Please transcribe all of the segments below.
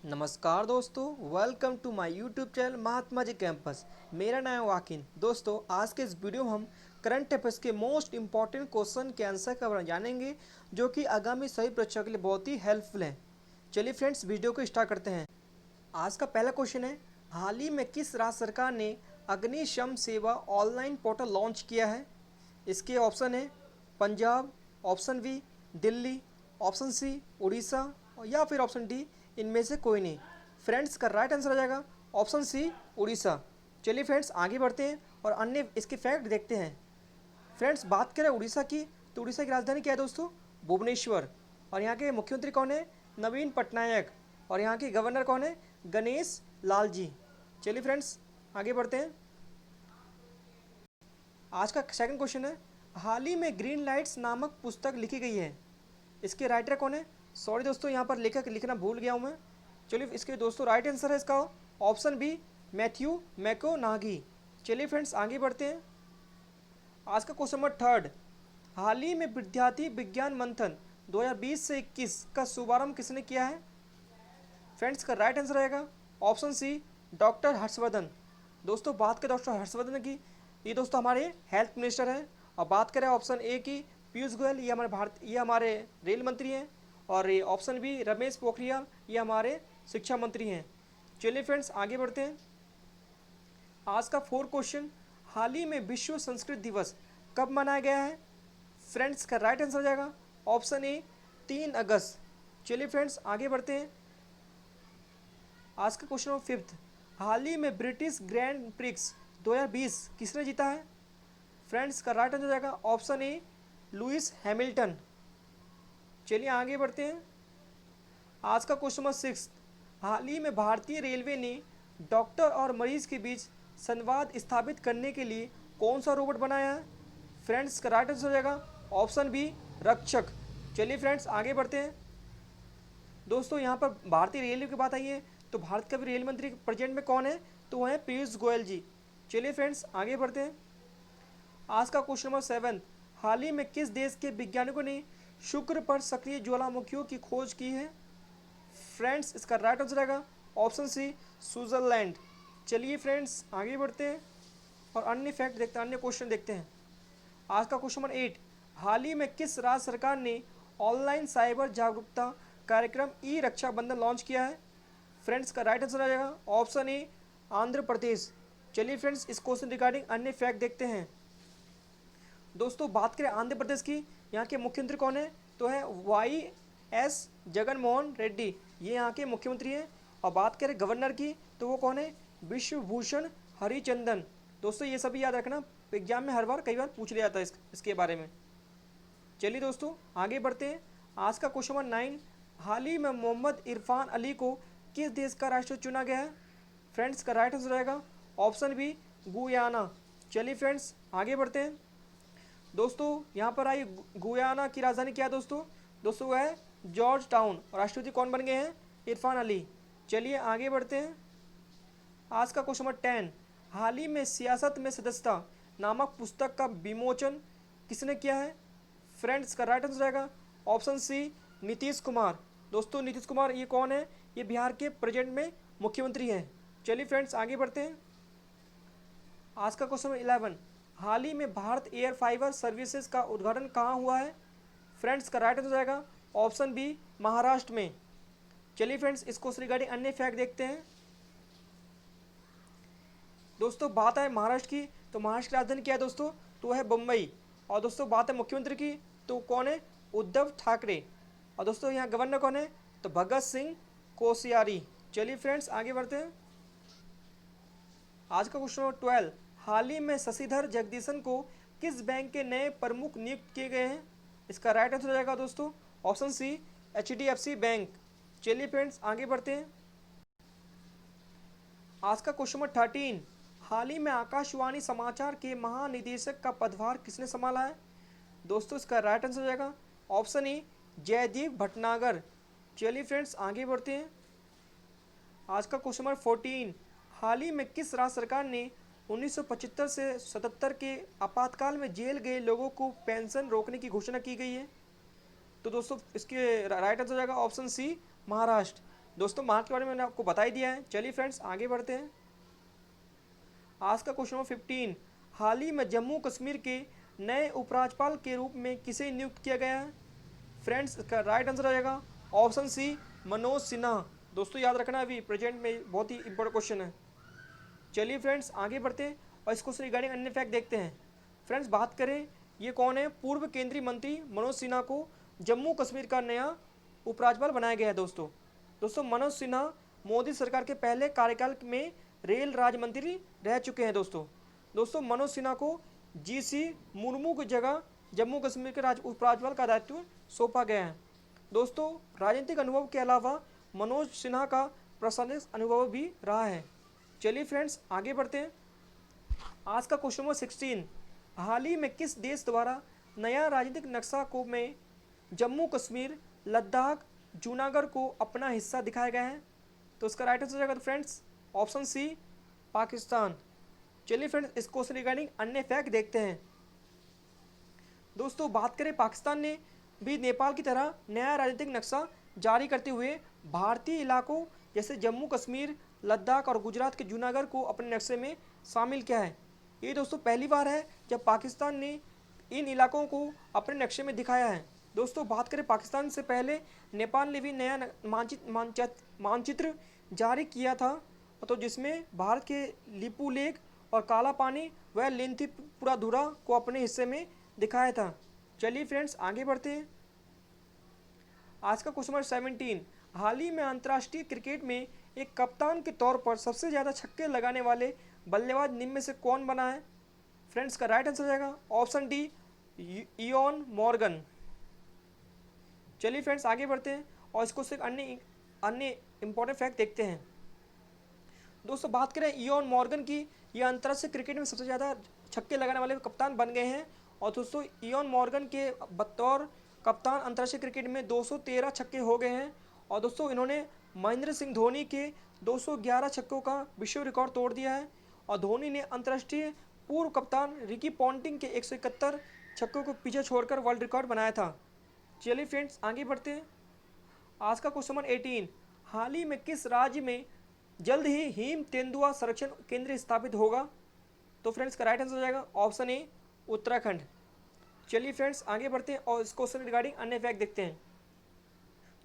नमस्कार दोस्तों, welcome to my YouTube channel Mahatma ji campus. मेरा नाम है वाकिन। दोस्तों, आज के इस वीडियो में हम करंट अफेयर्स के मोस्ट इंपॉर्टेंट क्वेश्चन के आंसर का बारे में जानेंगे, जो कि आगामी सभी परीक्षाओं के लिए बहुत ही हेल्पफुल है। चलिए फ्रेंड्स, वीडियो को स्टार्ट करते हैं। आज का पहला क्वेश्चन है, हाल ही में किस राज्य सरकार ने अग्निशम सेवा ऑनलाइन पोर्टल लॉन्च किया है? इसके ऑप्शन है Punjab, option B Delhi, option C Orissa या फिर ऑप्शन डी इनमें से कोई नहीं। फ्रेंड्स, का राइट आंसर आ जाएगा ऑप्शन सी उड़ीसा। चलिए फ्रेंड्स, आगे बढ़ते हैं और अन्य इसके फैक्ट देखते हैं। फ्रेंड्स, बात करें उड़ीसा की, तो उड़ीसा की राजधानी क्या है दोस्तों? भुवनेश्वर। और यहाँ के मुख्यमंत्री कौन है? नवीन पटनायक। और यहाँ के गवर्नर कौन है? गणेश लाल जी। चलिए फ्रेंड्स, आगे बढ़ते हैं। आज का सेकंड क्वेश्चन है, हाल ही में ग्रीन लाइट्स नामक पुस्तक लिखी गई है। इसके राइटर कौन है? सॉरी दोस्तों, यहाँ पर लेखक लिखना भूल गया हूँ मैं। चलिए इसके दोस्तों राइट आंसर है इसका ऑप्शन बी मैथ्यू मैकोनागी। चलिए फ्रेंड्स, आगे बढ़ते हैं। आज का क्वेश्चन नंबर थर्ड, हाल ही में विद्यार्थी विज्ञान मंथन 2020 से 21 का शुभारंभ किसने किया है? फ्रेंड्स, का राइट आंसर रहेगा ऑप्शन सी डॉक्टर हर्षवर्धन। दोस्तों, बात करें डॉक्टर हर्षवर्धन की, ये दोस्तों हमारे हेल्थ मिनिस्टर हैं। और बात करें ऑप्शन ए की, पीयूष गोयल, ये हमारे रेल मंत्री हैं। और ये ऑप्शन बी रमेश पोखरियाल, ये हमारे शिक्षा मंत्री हैं। चलिए फ्रेंड्स, आगे बढ़ते हैं। आज का फोर्थ क्वेश्चन, हाल ही में विश्व संस्कृत दिवस कब मनाया गया है? फ्रेंड्स, का राइट आंसर हो जाएगा ऑप्शन ए 3 अगस्त। चलिए फ्रेंड्स, आगे बढ़ते हैं। आज का क्वेश्चन नंबर फिफ्थ, हाल ही में ब्रिटिश ग्रैंड प्रिक्स 2020 किसने जीता है? फ्रेंड्स, का राइट आंसर हो जाएगा ऑप्शन ए लुइस हैमिल्टन। चलिए आगे बढ़ते हैं। आज का क्वेश्चन नंबर सिक्स, हाल ही में भारतीय रेलवे ने डॉक्टर और मरीज के बीच संवाद स्थापित करने के लिए कौन सा रोबोट बनाया है? फ्रेंड्स, का राइट आंसर हो जाएगा ऑप्शन बी रक्षक। चलिए फ्रेंड्स, आगे बढ़ते हैं। दोस्तों, यहाँ पर भारतीय रेलवे की बात आई है, तो भारत का भी रेल मंत्री प्रेजेंट में कौन है? तो वह है पीयूष गोयल जी। चलिए फ्रेंड्स, आगे बढ़ते हैं। आज का क्वेश्चन नंबर सेवन, हाल ही में किस देश के वैज्ञानिकों ने शुक्र पर सक्रिय ज्वालामुखियों की खोज की है? फ्रेंड्स, इसका राइट आंसर रहेगा ऑप्शन सी स्विट्जरलैंड। चलिए फ्रेंड्स, आगे बढ़ते हैं और अन्य फैक्ट देखते हैं, अन्य क्वेश्चन देखते हैं। आज का क्वेश्चन नंबर एट, हाल ही में किस राज्य सरकार ने ऑनलाइन साइबर जागरूकता कार्यक्रम ई रक्षाबंधन लॉन्च किया है? फ्रेंड्स, का राइट आंसर आ जाएगा ऑप्शन ए आंध्र प्रदेश। चलिए फ्रेंड्स, इस क्वेश्चन रिगार्डिंग अन्य फैक्ट देखते हैं। दोस्तों, बात करें आंध्र प्रदेश की, यहाँ के मुख्यमंत्री कौन है? तो है YS जगनमोहन रेड्डी, ये यहाँ के मुख्यमंत्री हैं। और बात करें गवर्नर की, तो वो कौन है? विश्वभूषण हरिचंदन। दोस्तों, ये सभी याद रखना, एग्जाम में हर बार कई बार पूछ लिया जाता है इसके बारे में। चलिए दोस्तों, आगे बढ़ते हैं। आज का क्वेश्चन नंबर 9, हाल ही में मोहम्मद इरफान अली को किस देश का राष्ट्रपति चुना गया है? फ्रेंड्स, का राइट आंसर रहेगा ऑप्शन बी गुयाना। चलिए फ्रेंड्स, आगे बढ़ते हैं। दोस्तों, यहाँ पर आई गुयाना की राजधानी क्या है दोस्तों? दोस्तों, वह है जॉर्ज टाउन। और राष्ट्रपति कौन बन गए हैं? इरफान अली। चलिए आगे बढ़ते हैं। आज का क्वेश्चन नंबर 10, हाल ही में सियासत में सदस्यता नामक पुस्तक का विमोचन किसने किया है? फ्रेंड्स, का राइट आंसर रहेगा ऑप्शन सी नीतीश कुमार। दोस्तों, नीतीश कुमार ये कौन है? ये बिहार के प्रेजेंट में मुख्यमंत्री हैं। चलिए फ्रेंड्स, आगे बढ़ते हैं। आज का क्वेश्चन नंबर 11, हाल ही में भारत एयर फाइबर सर्विसेज का उद्घाटन कहाँ हुआ है? फ्रेंड्स, का राइट आंसर जाएगा ऑप्शन बी महाराष्ट्र में। चलिए फ्रेंड्स, इसको रिगार्डिंग अन्य फैक्ट देखते हैं। दोस्तों, बात है महाराष्ट्र की, तो महाराष्ट्र की राजधानी क्या है दोस्तों? तो है मुंबई। और दोस्तों, बात है मुख्यमंत्री की, तो कौन है? उद्धव ठाकरे। और दोस्तों, यहाँ गवर्नर कौन है? तो भगत सिंह कोश्यारी। चलिए फ्रेंड्स, आगे बढ़ते हैं। आज का क्वेश्चन नंबर 12, हाल ही में शशिधर जगदीशन को किस बैंक के नए प्रमुख नियुक्त किए गए हैं? इसका राइट आंसर हो जाएगा दोस्तों ऑप्शन सी HDFC बैंक। चलिए फ्रेंड्स, आगे बढ़ते हैं। आज का क्वेश्चन नंबर 13, हाल ही में आकाशवाणी समाचार के महानिदेशक का पदभार किसने संभाला है? दोस्तों, इसका राइट आंसर हो जाएगा ऑप्शन ए जयदीप भटनागर। चलिए फ्रेंड्स, आगे बढ़ते हैं। आज का क्वेश्चन नंबर 14, हाल ही में किस राज्य सरकार ने 1975 से 77 के आपातकाल में जेल गए लोगों को पेंशन रोकने की घोषणा की गई है? तो दोस्तों, इसके राइट आंसर हो जाएगा ऑप्शन सी महाराष्ट्र। दोस्तों मार्च के बारे में मैंने आपको बता ही दिया है। चलिए फ्रेंड्स आगे बढ़ते हैं। आज का क्वेश्चन नंबर 15, हाल ही में जम्मू कश्मीर के नए उपराज्यपाल के रूप में किसे नियुक्त किया गया है? फ्रेंड्स इसका राइट आंसर आ जाएगा ऑप्शन सी, मनोज सिन्हा। दोस्तों याद रखना, अभी प्रेजेंट में बहुत ही इंपॉर्टेंट क्वेश्चन है। चलिए फ्रेंड्स आगे बढ़ते हैं और इसको से रिगार्डिंग अन्य फैक्ट देखते हैं। फ्रेंड्स बात करें, ये कौन है? पूर्व केंद्रीय मंत्री मनोज सिन्हा को जम्मू कश्मीर का नया उपराज्यपाल बनाया गया है। दोस्तों मनोज सिन्हा मोदी सरकार के पहले कार्यकाल में रेल राज्य मंत्री रह चुके हैं। दोस्तों मनोज सिन्हा को जीसी मुर्मू की जगह जम्मू कश्मीर के उपराज्यपाल का दायित्व सौंपा गया है। दोस्तों राजनीतिक अनुभव के अलावा मनोज सिन्हा का प्रशासनिक अनुभव भी रहा है। चलिए फ्रेंड्स आगे बढ़ते हैं। आज का क्वेश्चन नंबर 16, हाल ही में किस देश द्वारा नया राजनीतिक नक्शा को में जम्मू कश्मीर, लद्दाख, जूनागढ़ को अपना हिस्सा दिखाया गया है? तो इसका राइट आंसर हो जाएगा फ्रेंड्स ऑप्शन सी, पाकिस्तान। चलिए फ्रेंड्स इस क्वेश्चन रिगार्डिंग अन्य फैक्ट देखते हैं। दोस्तों बात करें, पाकिस्तान ने भी नेपाल की तरह नया राजनीतिक नक्शा जारी करते हुए भारतीय इलाकों जैसे जम्मू कश्मीर, लद्दाख और गुजरात के जूनागढ़ को अपने नक्शे में शामिल किया है। ये दोस्तों पहली बार है जब पाकिस्तान ने इन इलाकों को अपने नक्शे में दिखाया है। दोस्तों बात करें, पाकिस्तान से पहले नेपाल ने भी नया मानचित्र जारी किया था, तो जिसमें भारत के लिपू लेक और काला पानी व लेंथीपुरा धुरा को अपने हिस्से में दिखाया था। चलिए फ्रेंड्स आगे बढ़ते हैं। आज का क्वेश्चन नंबर 17, हाल ही में अंतर्राष्ट्रीय क्रिकेट में एक कप्तान के तौर पर सबसे ज़्यादा छक्के लगाने वाले बल्लेबाज निम्न में से कौन बना है? फ्रेंड्स का राइट आंसर हो जाएगा ऑप्शन डी, इयोन मॉर्गन। चलिए फ्रेंड्स आगे बढ़ते हैं और इसको सिर्फ अन्य इंपॉर्टेंट फैक्ट देखते हैं। दोस्तों बात करें इयोन मॉर्गन की, यह अंतर्राष्ट्रीय क्रिकेट में सबसे ज़्यादा छक्के लगाने वाले कप्तान बन गए हैं। और दोस्तों इयोन मॉर्गन के बतौर कप्तान अंतर्राष्ट्रीय क्रिकेट में 213 छक्के हो गए हैं। और दोस्तों इन्होंने महेंद्र सिंह धोनी के 211 छक्कों का विश्व रिकॉर्ड तोड़ दिया है। और धोनी ने अंतर्राष्ट्रीय पूर्व कप्तान रिकी पॉन्टिंग के 171 छक्कों को पीछे छोड़कर वर्ल्ड रिकॉर्ड बनाया था। चलिए फ्रेंड्स आगे बढ़ते हैं। आज का क्वेश्चन नंबर 18, हाल ही में किस राज्य में जल्द ही हिम तेंदुआ संरक्षण केंद्र स्थापित होगा? तो फ्रेंड्स का राइट आंसर हो जाएगा ऑप्शन ए, उत्तराखंड। चलिए फ्रेंड्स आगे बढ़ते हैं और इस क्वेश्चन रिगार्डिंग अन्य फैक्ट देखते हैं।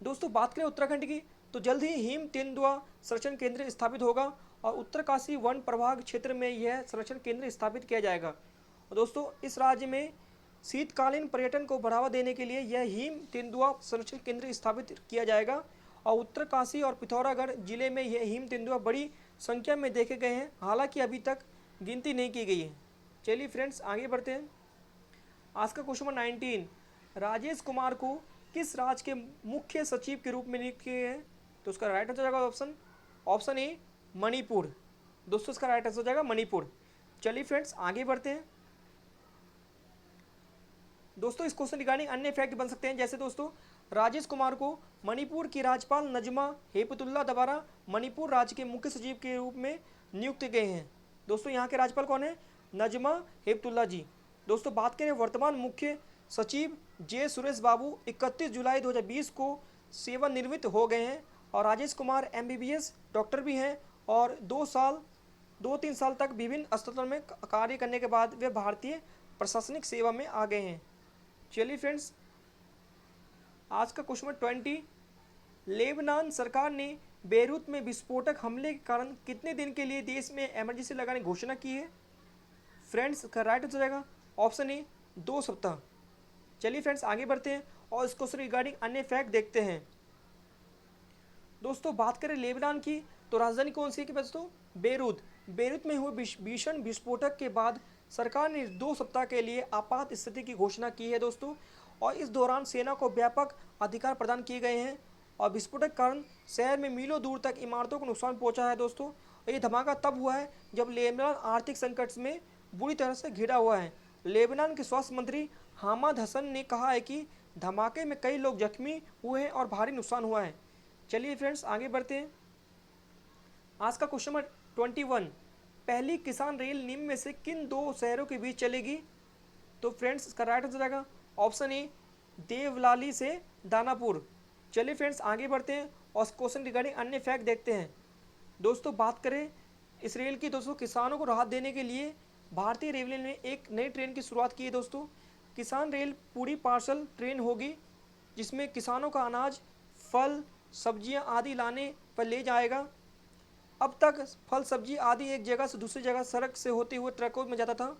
दोस्तों बात करें उत्तराखंड की, तो जल्द ही हिम तेंदुआ संरक्षण केंद्र स्थापित होगा और उत्तरकाशी वन प्रभाग क्षेत्र में यह संरक्षण केंद्र स्थापित किया जाएगा। और दोस्तों इस राज्य में शीतकालीन पर्यटन को बढ़ावा देने के लिए यह हिम तेंदुआ संरक्षण केंद्र स्थापित किया जाएगा। और उत्तरकाशी और पिथौरागढ़ जिले में यह हिम तेंदुआ बड़ी संख्या में देखे गए हैं, हालांकि अभी तक गिनती नहीं की गई है। चलिए फ्रेंड्स आगे बढ़ते हैं। आज का क्वेश्चन नंबर 19, राजेश कुमार को किस राज्य के मुख्य सचिव के रूप में नियुक्त किए हैं? तो उसका राइट आंसर हो जाएगा ऑप्शन ए, मणिपुर। दोस्तों इसका राइट आंसर हो जाएगा मणिपुर। चलिए फ्रेंड्स आगे बढ़ते हैं। दोस्तों इस क्वेश्चन रिगार्डिंग अन्य फैक्ट बन सकते हैं, जैसे दोस्तों राजेश कुमार को मणिपुर की राज्यपाल नजमा हेपतुल्ला द्वारा मणिपुर राज्य के मुख्य सचिव के रूप में नियुक्त गए हैं। दोस्तों यहाँ के राज्यपाल कौन है? नजमा हेपतुल्ला जी। दोस्तों बात करें, वर्तमान मुख्य सचिव जे सुरेश बाबू 31 जुलाई 2020 को सेवानिवृत्त हो गए हैं। और राजेश कुमार MBBS डॉक्टर भी हैं और 2-3 साल तक विभिन्न अस्पतालों में कार्य करने के बाद वे भारतीय प्रशासनिक सेवा में आ गए हैं। चलिए फ्रेंड्स आज का क्वेश्चन 20, लेबनान सरकार ने बेरूत में विस्फोटक हमले के कारण कितने दिन के लिए देश में इमरजेंसी लगाने की घोषणा की है? फ्रेंड्स का राइट आंसर हो जाएगा ऑप्शन ए, 2 सप्ताह। चलिए फ्रेंड्स आगे बढ़ते हैं और इस क्वेश्चन रिगार्डिंग अन्य फैक्ट देखते हैं। दोस्तों बात करें लेबनान की, तो राजधानी कौन सी है कि दोस्तों? बेरूत में हुए भीषण विस्फोटक के बाद सरकार ने 2 सप्ताह के लिए आपात स्थिति की घोषणा की है दोस्तों। और इस दौरान सेना को व्यापक अधिकार प्रदान किए गए हैं। और विस्फोटक के कारण शहर में मीलों दूर तक इमारतों को नुकसान पहुंचा है दोस्तों। ये धमाका तब हुआ है जब लेबनान आर्थिक संकट में बुरी तरह से घिरा हुआ है। लेबनान के स्वास्थ्य मंत्री हामद हसन ने कहा है कि धमाके में कई लोग जख्मी हुए हैं और भारी नुकसान हुआ है। चलिए फ्रेंड्स आगे बढ़ते हैं। आज का क्वेश्चन नंबर 21, पहली किसान रेल निम्न में से किन 2 शहरों के बीच चलेगी? तो फ्रेंड्स इसका राइट आंसर जाएगा ऑप्शन ए, देवलाली से दानापुर। चलिए फ्रेंड्स आगे बढ़ते हैं और क्वेश्चन रिगार्डिंग अन्य फैक्ट देखते हैं। दोस्तों बात करें इस रेल की, दोस्तों किसानों को राहत देने के लिए भारतीय रेलवे ने एक नई ट्रेन की शुरुआत की है। दोस्तों किसान रेल पूरी पार्सल ट्रेन होगी, जिसमें किसानों का अनाज, फल, सब्जियां आदि लाने पर ले जाएगा। अब तक फल सब्जी आदि एक जगह से दूसरी जगह सड़क से होते हुए ट्रकों में जाता था।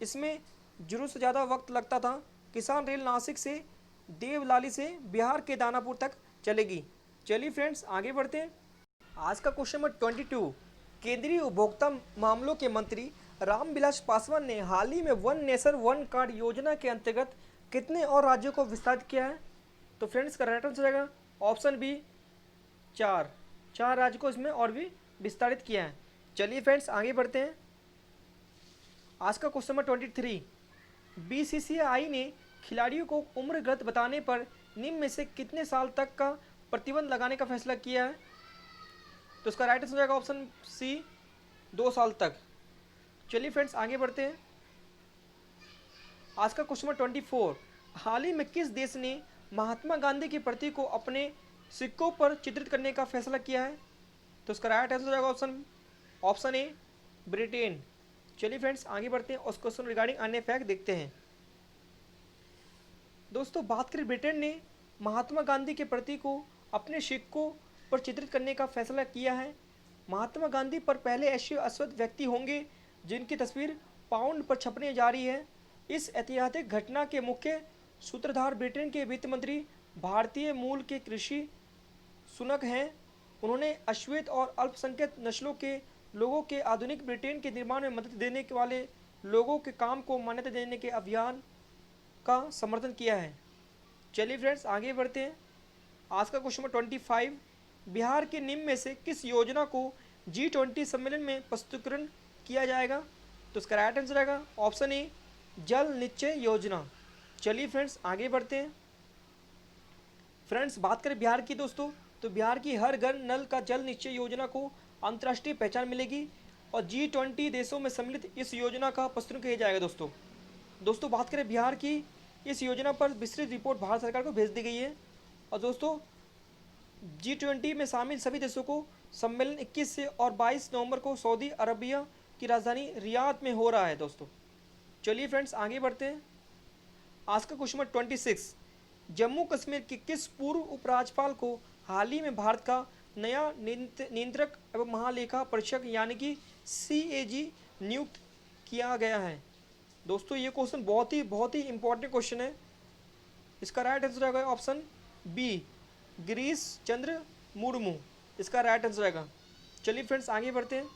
इसमें जरूरत से ज़्यादा वक्त लगता था। किसान रेल नासिक से देवलाली से बिहार के दानापुर तक चलेगी। चलिए फ्रेंड्स आगे बढ़ते हैं। आज का क्वेश्चन नंबर 22, केंद्रीय उपभोक्ता मामलों के मंत्री रामविलास पासवान ने हाल ही में वन नेशन वन कार्ड योजना के अंतर्गत कितने और राज्यों को विस्तारित किया है? तो फ्रेंड्स का राइट आंसर रहेगा ऑप्शन बी, 4 राज्य को इसमें और भी विस्तारित किया है। चलिए फ्रेंड्स आगे बढ़ते हैं। आज का क्वेश्चन नंबर 23, बीसीसीआई ने खिलाड़ियों को उम्र गलत बताने पर निम्न में से कितने साल तक का प्रतिबंध लगाने का फैसला किया है? तो इसका राइट आंसर हो जाएगा ऑप्शन सी, 2 साल तक। चलिए फ्रेंड्स आगे बढ़ते हैं। आज का क्वेश्चन नंबर 24, हाल ही में किस देश ने महात्मा गांधी की प्रति को अपने सिक्कों पर चित्रित करने का फैसला किया है? तो इसका राइट आंसर हो जाएगा ऑप्शन ए, ब्रिटेन। चलिए फ्रेंड्स आगे बढ़ते हैं और उस क्वेश्चन रिगार्डिंग अन्य फैक्ट देखते हैं। दोस्तों बात करें, ब्रिटेन ने महात्मा गांधी के प्रति को अपने सिक्कों पर चित्रित करने का फैसला किया है। महात्मा गांधी पर पहले एशिया अश्वत व्यक्ति होंगे जिनकी तस्वीर पाउंड पर छपने जा रही है। इस ऐतिहासिक घटना के मुख्य सूत्रधार ब्रिटेन के वित्त मंत्री भारतीय मूल के कृषि सुनक हैं। उन्होंने अश्वेत और अल्पसंख्यक नस्लों के लोगों के आधुनिक ब्रिटेन के निर्माण में मदद देने वाले लोगों के काम को मान्यता देने के अभियान का समर्थन किया है। चलिए फ्रेंड्स आगे बढ़ते हैं। आज का क्वेश्चन नंबर 25, बिहार के निम्न में से किस योजना को G20 सम्मेलन में प्रस्तुतिकरण किया जाएगा? तो इसका राइट आंसर रहेगा ऑप्शन ए, जल निश्चय योजना। चलिए फ्रेंड्स आगे बढ़ते हैं। फ्रेंड्स बात करें बिहार की, दोस्तों तो बिहार की हर घर नल का जल निश्चय योजना को अंतर्राष्ट्रीय पहचान मिलेगी और G20 देशों में सम्मिलित इस योजना का प्रस्तुत किया जाएगा। दोस्तों बात करें बिहार की, इस योजना पर विस्तृत रिपोर्ट भारत सरकार को भेज दी गई है। और दोस्तों G20 में शामिल सभी देशों को सम्मेलन 21 से और 22 नवंबर को सऊदी अरबिया की राजधानी रियाद में हो रहा है। दोस्तों चलिए फ्रेंड्स आगे बढ़ते हैं। आज का क्वेश्चन नंबर 26, जम्मू कश्मीर के किस पूर्व उपराज्यपाल को हाल ही में भारत का नया नियंत्रक एवं महालेखा परीक्षक यानी कि CAG नियुक्त किया गया है? दोस्तों ये क्वेश्चन बहुत ही इंपॉर्टेंट क्वेश्चन है। इसका राइट आंसर रहेगा ऑप्शन बी, गिरीश चंद्र मुर्मू। इसका राइट आंसर रहेगा। चलिए फ्रेंड्स आगे बढ़ते हैं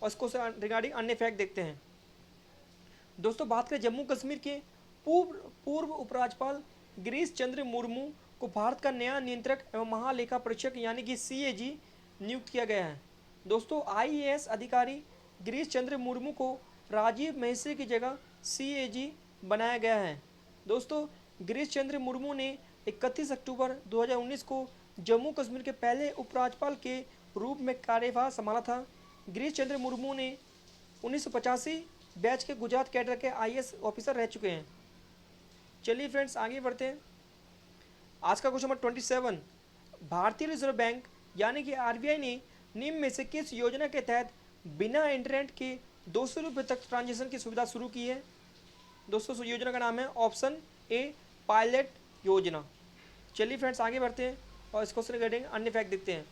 और इसको रिगार्डिंग अन्य फैक्ट देखते हैं। दोस्तों बात करें जम्मू कश्मीर के पूर्व उपराज्यपाल गिरीश चंद्र मुर्मू को भारत का नया नियंत्रक एवं महालेखा परीक्षक यानी कि CAG नियुक्त किया गया है। दोस्तों IAS अधिकारी गिरीश चंद्र मुर्मू को राजीव महिषी की जगह CAG बनाया गया है। दोस्तों गिरीश चंद्र मुर्मू ने 31 अक्टूबर 2019 को जम्मू कश्मीर के पहले उपराज्यपाल के रूप में कार्यभार संभाला था। गिरीश चंद्र मुर्मू ने 1985 बैच के गुजरात कैडर के IAS ऑफिसर रह चुके हैं। चलिए फ्रेंड्स आगे बढ़ते हैं। आज का क्वेश्चन नंबर 27, भारतीय रिजर्व बैंक यानी कि RBI ने निम्न में से किस योजना के तहत बिना इंटरनेट के 200 रुपये तक ट्रांजेक्शन की सुविधा शुरू की है? दोस्तों उस योजना का नाम है ऑप्शन ए, पायलट योजना। चलिए फ्रेंड्स आगे बढ़ते हैं और इस क्वेश्चन रिगार्डिंग अन्य फैक्ट देखते हैं।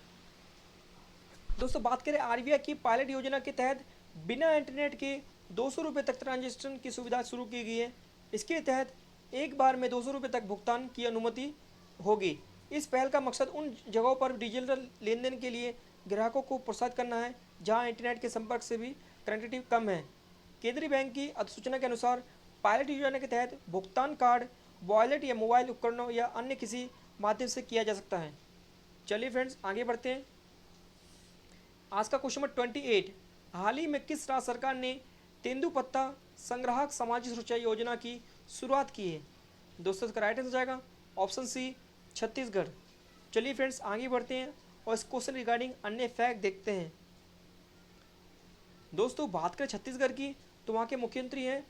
दोस्तों बात करें RBI की पायलट योजना के तहत बिना इंटरनेट के 200 रुपये तक ट्रांजेक्शन की सुविधा शुरू की गई है। इसके तहत एक बार में 200 रुपये तक भुगतान की अनुमति होगी। इस पहल का मकसद उन जगहों पर डिजिटल लेन देन के लिए ग्राहकों को प्रोत्साहित करना है जहां इंटरनेट के संपर्क से भी कनेक्टिविटी कम है। केंद्रीय बैंक की अधिसूचना के अनुसार पायलट योजना के तहत भुगतान कार्ड, वॉलेट या मोबाइल उपकरणों या अन्य किसी माध्यम से किया जा सकता है। चलिए फ्रेंड्स आगे बढ़ते हैं। आज का क्वेश्चन नंबर 28, हाल ही में किस राज्य सरकार ने तेंदुपत्ता संग्राहक सामाजिक सुरक्षा योजना की शुरुआत की है? दोस्तों इसका राइट आंसर जाएगा ऑप्शन सी, छत्तीसगढ़। चलिए फ्रेंड्स आगे बढ़ते हैं और इस क्वेश्चन रिगार्डिंग अन्य फैक्ट देखते हैं। दोस्तों बात करें छत्तीसगढ़ की तो वहाँ के मुख्यमंत्री हैं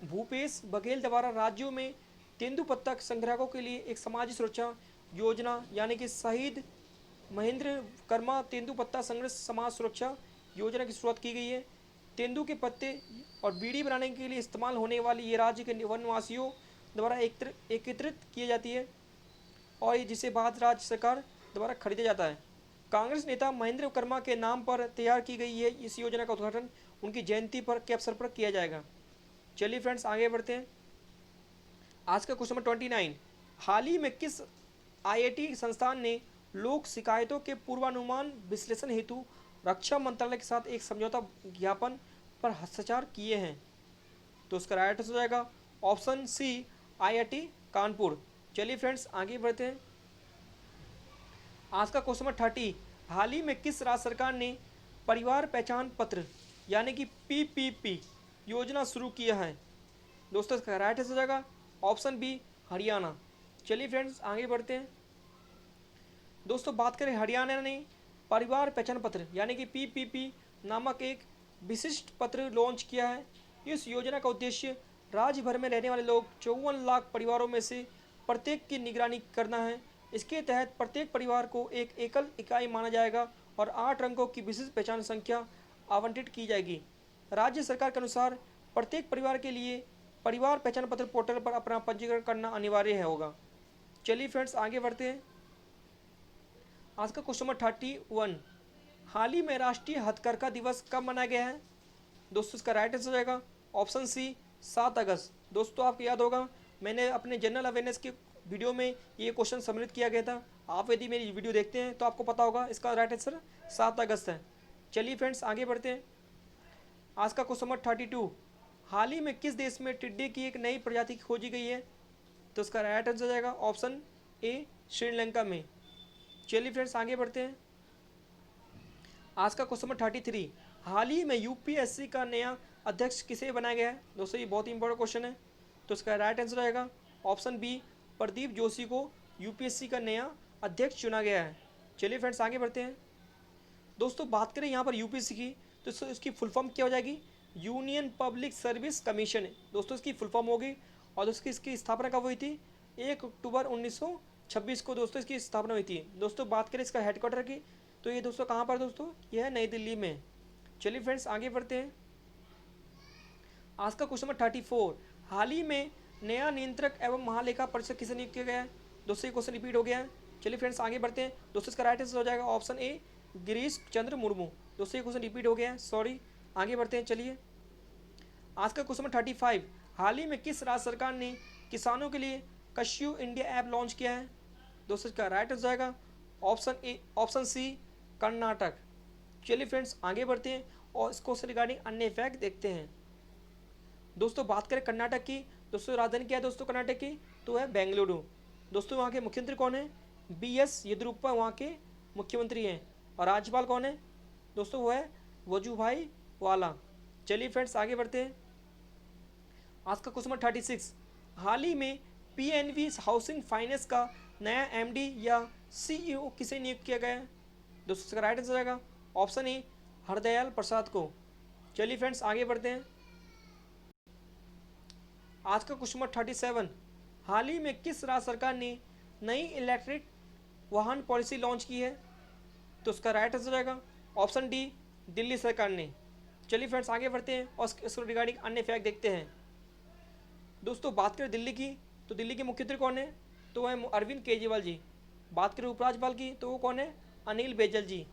भूपेश बघेल द्वारा राज्यों में तेंदुपत्ता संग्राहकों के लिए एक सामाजिक सुरक्षा योजना यानी कि शहीद महेंद्र कर्मा तेंदुपत्ता संग्रह समाज सुरक्षा योजना की शुरुआत की गई है। तेंदू के पत्ते और बीड़ी बनाने के लिए इस्तेमाल होने वाली ये राज्य के वनवासियों द्वारा एकत्रित की जाती है और जिसे बाद राज्य सरकार द्वारा खरीदा जाता है। कांग्रेस नेता महेंद्र कर्मा के नाम पर तैयार की गई है इस योजना का उद्घाटन उनकी जयंती पर के अवसर पर किया जाएगा। चलिए फ्रेंड्स आगे बढ़ते हैं। आज का क्वेश्चन नंबर 29, हाल ही में किस आईआईटी संस्थान ने लोक शिकायतों के पूर्वानुमान विश्लेषण हेतु रक्षा मंत्रालय के साथ एक समझौता ज्ञापन पर हस्ताक्षर किए हैं? तो उसका राइट आंसर हो जाएगा ऑप्शन सी आईआईटी कानपुर। चलिए फ्रेंड्स आगे बढ़ते हैं। आज का क्वेश्चन नंबर 30, हाल ही में किस राज्य सरकार ने परिवार पहचान पत्र यानी कि पीपीपी योजना शुरू किया है? दोस्तों इसका राइट आंसर हो जाएगा ऑप्शन बी हरियाणा। चलिए फ्रेंड्स आगे बढ़ते हैं। दोस्तों बात करें हरियाणा ने परिवार पहचान पत्र यानी कि पीपीपी नामक एक विशिष्ट पत्र लॉन्च किया है। इस योजना का उद्देश्य राज्य भर में रहने वाले लोग 54 लाख परिवारों में से प्रत्येक की निगरानी करना है। इसके तहत प्रत्येक परिवार को एक एकल इकाई माना जाएगा और 8 अंकों की विशिष्ट पहचान संख्या आवंटित की जाएगी। राज्य सरकार के अनुसार प्रत्येक परिवार के लिए परिवार पहचान पत्र पोर्टल पर अपना पंजीकरण करना अनिवार्य होगा। चलिए फ्रेंड्स आगे बढ़ते हैं। आज का क्वेश्चन नंबर 31, हाल ही में राष्ट्रीय हथकरघा दिवस कब मनाया गया है? दोस्तों इसका राइट आंसर हो जाएगा ऑप्शन सी 7 अगस्त। दोस्तों आपको याद होगा मैंने अपने जनरल अवेयरनेस के वीडियो में ये क्वेश्चन सम्मिलित किया गया था। आप यदि मेरी वीडियो देखते हैं तो आपको पता होगा इसका राइट आंसर 7 अगस्त है। चलिए फ्रेंड्स आगे बढ़ते हैं। आज का क्वेश्चन नंबर 32, हाल ही में किस देश में टिड्डे की एक नई प्रजाति खोजी गई है? तो इसका राइट आंसर हो जाएगा ऑप्शन ए श्रीलंका में। चलिए फ्रेंड्स आगे बढ़ते हैं। आज का क्वेश्चन नंबर 33, हाल ही में यूपीएससी का नया अध्यक्ष किसे बनाया गया है? दोस्तों ये बहुत ही इंपॉर्टेंट क्वेश्चन है। तो इसका राइट आंसर रहेगा ऑप्शन बी प्रदीप जोशी को यूपीएससी का नया अध्यक्ष चुना गया है। चलिए फ्रेंड्स आगे बढ़ते हैं। दोस्तों बात करें यहाँ पर यूपीएससी की तो इसकी फुल फॉर्म क्या हो जाएगी? Union public service commission. दोस्तों इसकी फुल फॉर्म होगी और दोस्तों इसकी स्थापना कब हुई थी? 1 अक्टूबर 1926 को दोस्तों इसकी स्थापना हुई थी। दोस्तों बात करें इसका हेडक्वार्टर की तो ये दोस्तों कहाँ पर दोस्तों? यह है नई दिल्ली में। चलिए फ्रेंड्स आगे बढ़ते हैं। आज का क्वेश्चन नंबर 34, हाल ही में नया नियंत्रक एवं महालेखा परीक्षक किसे नियुक्त किया गया है? दोस्तों ये क्वेश्चन रिपीट हो गया है। चलिए फ्रेंड्स आगे बढ़ते हैं। दोस्तों इसका राइट आंसर हो जाएगा ऑप्शन ए गिरीश चंद्र मुर्मू। दोस्तों ये क्वेश्चन रिपीट हो गया है, सॉरी। आगे बढ़ते हैं। चलिए आज का क्वेश्चन नंबर 35, हाल ही में किस राज्य सरकार ने किसानों के लिए कश्यू इंडिया ऐप लॉन्च किया है? दोस्तों इसका राइट आंसर जाएगा ऑप्शन सी कर्नाटक। चलिए फ्रेंड्स आगे बढ़ते हैं और इस क्वेश्चन रिगार्डिंग अन्य फैक्ट देखते हैं। दोस्तों बात करें कर्नाटक की, दोस्तों राजधानी क्या है दोस्तों कर्नाटक की? तो है बेंगलुरु। दोस्तों वहाँ के मुख्यमंत्री कौन है? BS येदियुरप्पा वहाँ के मुख्यमंत्री हैं। और राज्यपाल कौन है? दोस्तों वो है वजुभाई वाला। चलिए फ्रेंड्स आगे बढ़ते हैं। आज का क्वेश्चन नंबर 36, हाल ही में PNB हाउसिंग फाइनेंस का नया MD या CEO किसे नियुक्त किया गया है? दोस्तों इसका राइट आंसर आएगा ऑप्शन ए हरदयाल प्रसाद को। चलिए फ्रेंड्स आगे बढ़ते हैं। आज का क्वेश्चन नंबर 37, हाल ही में किस राज्य सरकार ने नई इलेक्ट्रिक वाहन पॉलिसी लॉन्च की है? तो उसका राइट आंसर आएगा ऑप्शन डी दिल्ली सरकार ने। चलिए फ्रेंड्स आगे बढ़ते हैं और इसको रिगार्डिंग अन्य फैक्ट देखते हैं। दोस्तों बात करें दिल्ली की तो दिल्ली के मुख्यमंत्री कौन है? तो वह अरविंद केजरीवाल जी। बात करें उपराज्यपाल की तो वो कौन है? अनिल बैजल जी।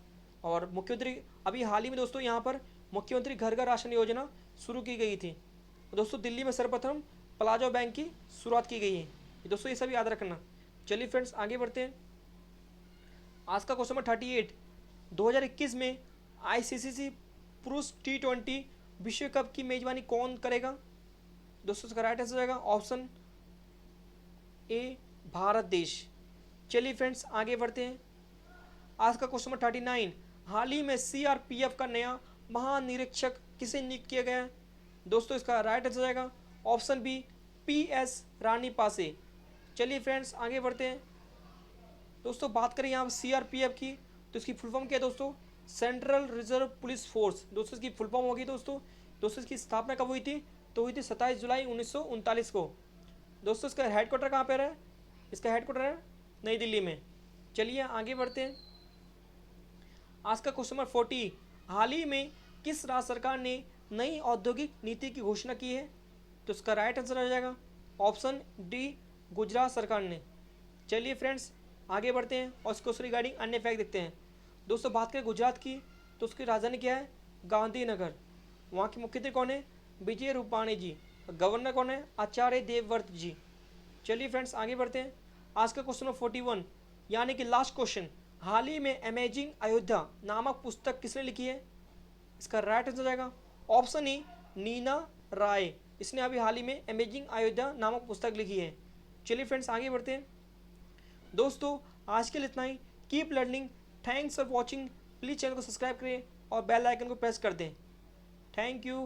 और मुख्यमंत्री अभी हाल ही में दोस्तों यहाँ पर मुख्यमंत्री घर घर राशन योजना शुरू की गई थी। दोस्तों दिल्ली में सर्वप्रथम प्लाजो बैंक की शुरुआत की गई है। दोस्तों ये सभी याद रखना। चलिए फ्रेंड्स आगे बढ़ते हैं। आज का क्वेश्चन नंबर 38, 2021 में ICC पुरुष T20 विश्व कप की मेजबानी कौन करेगा? दोस्तों इसका राइट आंसर जाएगा ऑप्शन ए भारत देश। चलिए फ्रेंड्स आगे बढ़ते हैं। आज का क्वेश्चन नंबर 39, हाल ही में CRPF का नया महानिरीक्षक किसे नियुक्त किया गया है? दोस्तों इसका राइट आंसर जाएगा ऑप्शन बी PS रानी पासे। चलिए फ्रेंड्स आगे बढ़ते हैं। दोस्तों बात करें यहाँ CRPF की तो इसकी फुल फॉर्म क्या है दोस्तों? Central reserve police force. दोस्तों इसकी फुल फॉर्म होगी दोस्तों इसकी स्थापना कब हुई थी? तो हुई थी 27 जुलाई 1939 को। दोस्तों इसका हेडक्वार्टर कहाँ पर है? इसका हेडक्वार्टर है नई दिल्ली में। चलिए आगे बढ़ते हैं। आज का क्वेश्चन नंबर 40, हाल ही में किस राज्य सरकार ने नई औद्योगिक नीति की घोषणा की है? तो इसका राइट आंसर आ जाएगा ऑप्शन डी, गुजरात सरकार ने। चलिए फ्रेंड्स आगे बढ़ते हैं और इसको रिगार्डिंग अन्य फैक्ट देखते हैं। दोस्तों बात करें गुजरात की, तो उसकी राजधानी क्या है? गांधीनगर। वहाँ के मुख्यमंत्री कौन है? विजय रूपाणी जी। गवर्नर कौन है? आचार्य देवव्रत जी। चलिए फ्रेंड्स आगे बढ़ते हैं। आज का क्वेश्चन नंबर 41 यानी कि लास्ट क्वेश्चन, हाल ही में अमेजिंग अयोध्या नामक पुस्तक किसने लिखी है? इसका राइट आंसर जाएगा ऑप्शन ई, नीना राय। इसने अभी हाल ही में अमेजिंग अयोध्या नामक पुस्तक लिखी है। चलिए फ्रेंड्स आगे बढ़ते हैं। दोस्तों आज के लिए इतना ही। Keep learning. Thanks for watching. Please channel को सब्सक्राइब करें और बेल आइकन को प्रेस कर दें। Thank you.